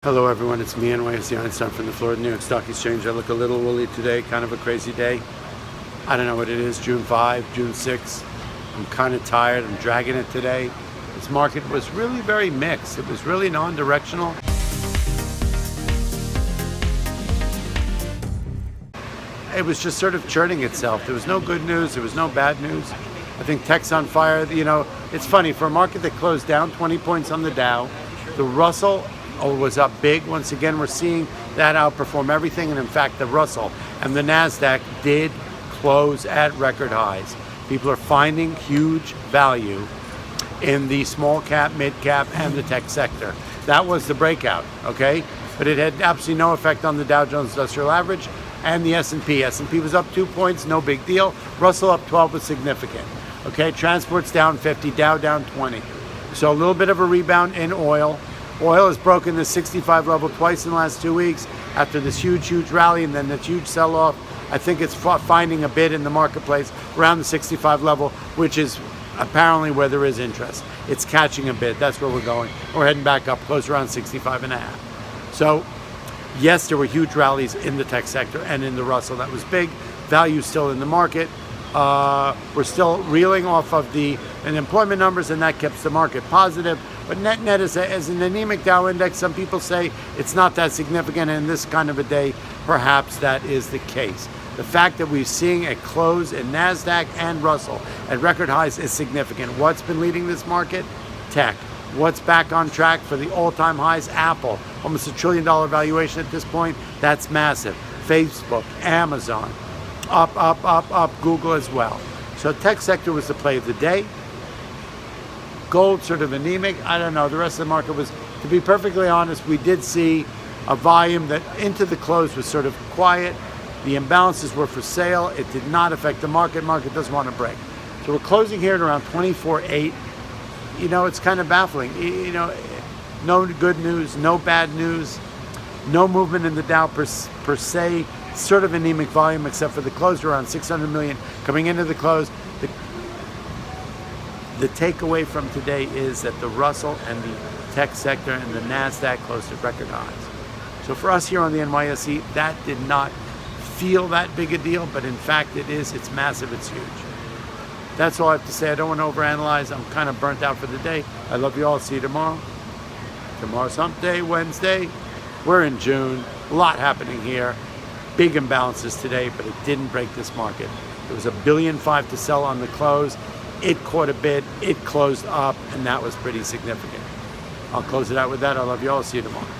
Hello everyone, it's me, NYSE Einstein from the Florida New York Stock Exchange. I look a little woolly today, kind of a crazy day. I don't know what it is, June 5, June 6. I'm kind of tired, I'm dragging it today. This market was really very mixed. It was really non-directional. It was just sort of churning itself. There was no good news, there was no bad news. I think tech's on fire. You know, it's funny, for a market that closed down 20 points on the Dow, the Russell was up big. Once again, we're seeing that outperform everything, and in fact the Russell and the Nasdaq did close at record highs. People are finding huge value in the small cap, mid cap, and the tech sector. That was the breakout, okay? But it had absolutely no effect on the Dow Jones Industrial Average and the S&P. S&P was up 2 points, no big deal. Russell up 12 was significant, okay? Transport's down 50, Dow down 20. So a little bit of a rebound in oil. Oil has broken the 65 level twice in the last 2 weeks after this huge rally and then this huge sell-off. I think it's finding a bid in the marketplace around the 65 level, which is apparently where there is interest. It's catching a bid. That's where we're going. We're heading back up, close around 65 and a half. So yes, there were huge rallies in the tech sector and in the Russell. That was big. Value still in the market. We're still reeling off of the unemployment numbers, and that keeps the market positive. But net as an anemic Dow index, some people say it's not that significant, and in this kind of a day, perhaps that is the case. The fact that we're seeing a close in Nasdaq and Russell at record highs is significant. What's been leading this market? Tech. What's back on track for the all-time highs? Apple, almost $1 trillion valuation at this point. That's massive. Facebook, Amazon, up. Google as well. So tech sector was the play of the day. Gold sort of anemic. I don't know. The rest of the market was, to be perfectly honest, we did see a volume that into the close was sort of quiet. The imbalances were for sale. It did not affect the market. Market doesn't want to break. So we're closing here at around 24.8. You know, it's kind of baffling. You know, no good news, no bad news, no movement in the Dow per se. Sort of anemic volume, except for the close around 600 million coming into the close. The takeaway from today is that the Russell and the tech sector and the Nasdaq closed at record highs. So for us here on the NYSE, that did not feel that big a deal, but in fact it is. It's massive. It's huge. That's all I have to say. I don't want to overanalyze. I'm kind of burnt out for the day. I love you all. See you tomorrow. Tomorrow's hump day, Wednesday. We're in June. A lot happening here. Big imbalances today, but it didn't break this market. There was $1.5 billion to sell on the close. It caught a bid, it closed up, and that was pretty significant. I'll close it out with that. I love you all. See you tomorrow.